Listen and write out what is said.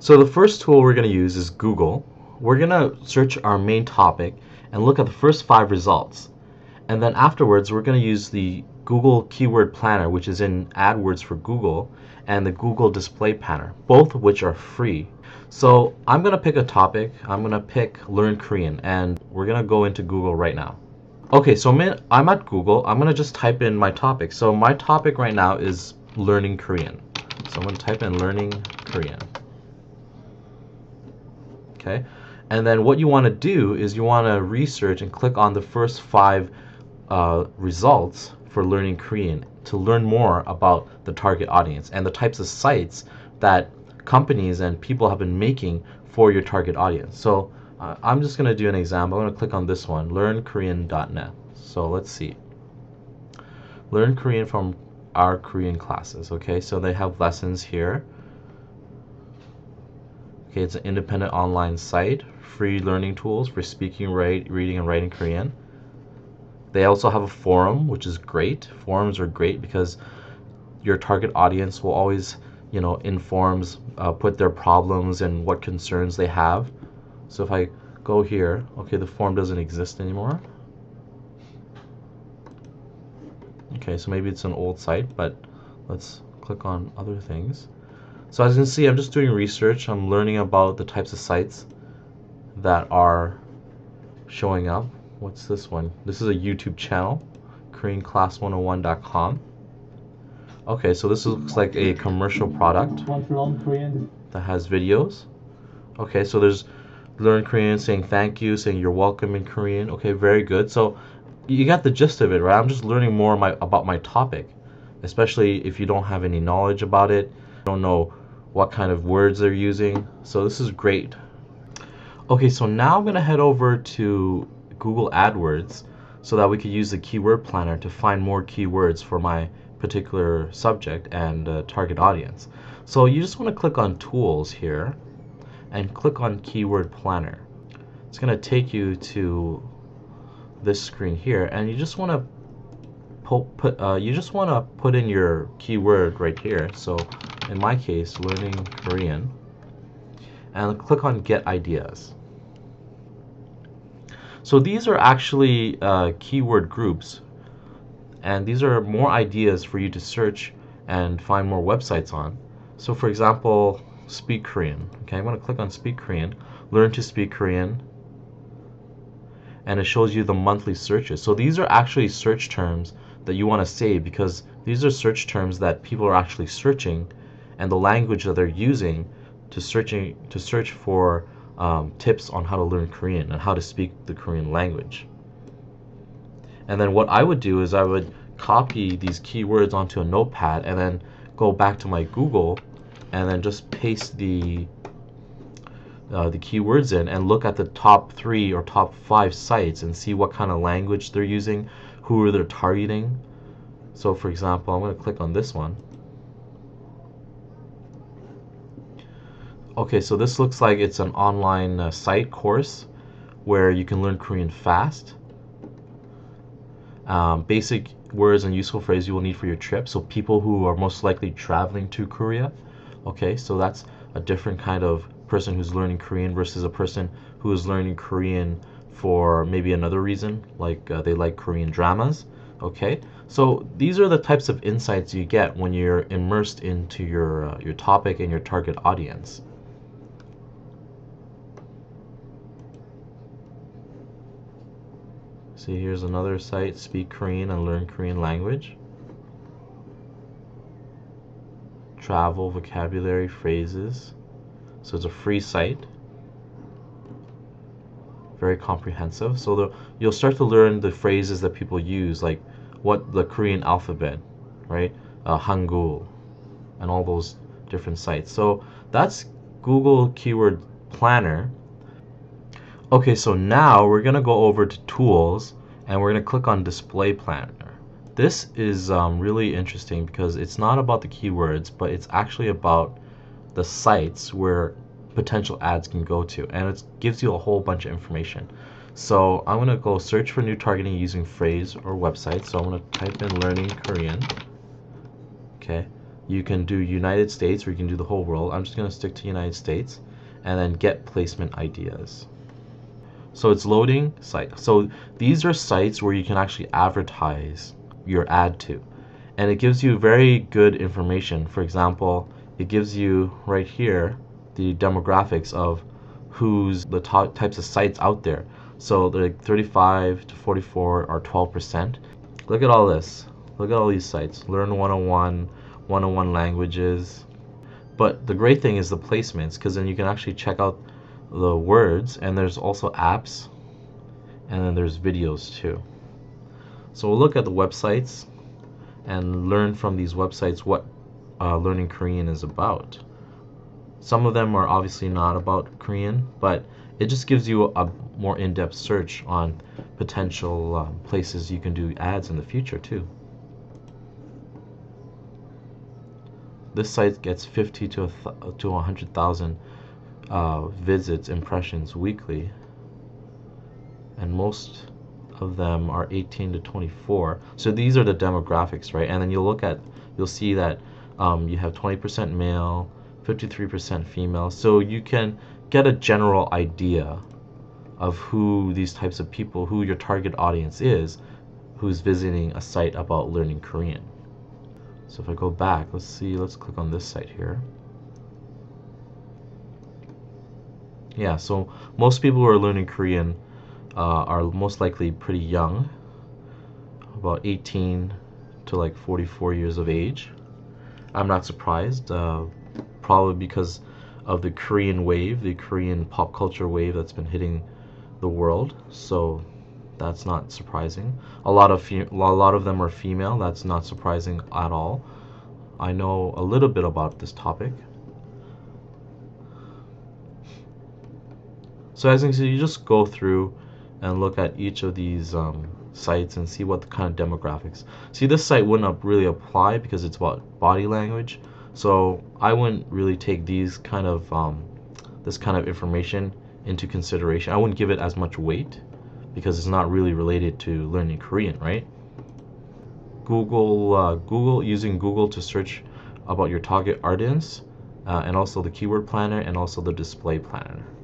So the first tool we're going to use is Google. We're going to search our main topic and look at the first 5 results. And then afterwards, we're going to use the Google Keyword Planner, which is in AdWords for Google, and the Google Display Planner, both of which are free. So I'm going to pick a topic. I'm going to pick Learn Korean, and we're going to go into Google right now. Okay, so I'm at Google. I'm going to just type in my topic. So my topic right now is learning Korean. So I'm going to type in learning Korean. Okay, and then what you want to do is you want to research and click on the first 5 results for learning Korean to learn more about the target audience and the types of sites that companies and people have been making for your target audience. So I'm just going to do an example. I'm going to click on this one, learnkorean.net. So let's see. Learn Korean from our Korean classes. Okay, so they have lessons here. Okay, it's an independent online site, free learning tools for speaking, reading, and writing Korean. They also have a forum, which is great. Forums are great because your target audience will always, in forums, put their problems and what concerns they have. So if I go here, okay, the forum doesn't exist anymore. Okay, so maybe it's an old site, but let's click on other things. So as you can see, I'm just doing research. I'm learning about the types of sites that are showing up. What's this one? This is a YouTube channel, KoreanClass101.com. Okay, so this looks like a commercial product that has videos. Okay, so there's Learn Korean, saying thank you, saying you're welcome in Korean. Okay, very good. So you got the gist of it, right? I'm just learning more about my topic, especially if you don't have any knowledge about it, don't know what kind of words they're using. So this is great. Okay, so now I'm going to head over to Google AdWords so that we could use the keyword planner to find more keywords for my particular subject and target audience. So you just want to click on Tools here and click on Keyword Planner. It's going to take you to this screen here, and you just want to put in your keyword right here. So in my case, learning Korean, and click on Get Ideas. So these are actually keyword groups, and these are more ideas for you to search and find more websites on. So for example, Speak Korean. Okay, I'm going to click on Speak Korean, Learn to Speak Korean, and it shows you the monthly searches. So these are actually search terms that you want to save, because these are search terms that people are actually searching, and the language that they're using to search for tips on how to learn Korean and how to speak the Korean language. And then what I would do is I would copy these keywords onto a notepad and then go back to my Google and then just paste the keywords in and look at the top 3 or top 5 sites and see what kind of language they're using, who they're targeting. So for example, I'm going to click on this one. Okay, so this looks like it's an online site course where you can learn Korean fast. Basic words and useful phrases you will need for your trip. So people who are most likely traveling to Korea. Okay, so that's a different kind of person who's learning Korean versus a person who is learning Korean for maybe another reason, like they like Korean dramas. Okay, so these are the types of insights you get when you're immersed into your topic and your target audience. See, here's another site, Speak Korean and Learn Korean Language. Travel, vocabulary, phrases. So it's a free site. Very comprehensive. So you'll start to learn the phrases that people use, like what the Korean alphabet, right? Hangul, and all those different sites. So that's Google Keyword Planner. Okay, so now we're going to go over to Tools, and we're going to click on Display Planner. This is really interesting because it's not about the keywords, but it's actually about the sites where potential ads can go to, and it gives you a whole bunch of information. So I'm going to go search for new targeting using phrase or website. So I'm going to type in learning Korean. Okay, you can do United States or you can do the whole world. I'm just going to stick to United States and then get placement ideas. So it's loading site. So these are sites where you can actually advertise your ad to. And it gives you very good information. For example, it gives you right here the demographics of who's the top types of sites out there. So they're like 35 to 44 are 12%. Look at all this. Look at all these sites. Learn 101, 101 languages. But the great thing is the placements, because then you can actually check out the words, and there's also apps, and then there's videos too. So we'll look at the websites and learn from these websites what learning Korean is about. Some of them are obviously not about Korean, but it just gives you a more in-depth search on potential places you can do ads in the future too. This site gets 50 to 100,000 visits, impressions weekly, and most of them are 18 to 24. So these are the demographics, right? And then you'll see that you have 20% male, 53% female. So you can get a general idea of who these types of people, who your target audience is, who's visiting a site about learning Korean. So if I go back, let's click on this site here. Yeah, so most people who are learning Korean are most likely pretty young, about 18 to like 44 years of age. I'm not surprised, probably because of the Korean wave, the Korean pop culture wave that's been hitting the world. So that's not surprising. A lot of them are female. That's not surprising at all. I know a little bit about this topic. So as you can see, you just go through and look at each of these sites and see what the kind of demographics. See, this site wouldn't really apply because it's about body language. So I wouldn't really take these kind of this kind of information into consideration. I wouldn't give it as much weight because it's not really related to learning Korean, right? Using Google to search about your target audience, and also the keyword planner and also the display planner.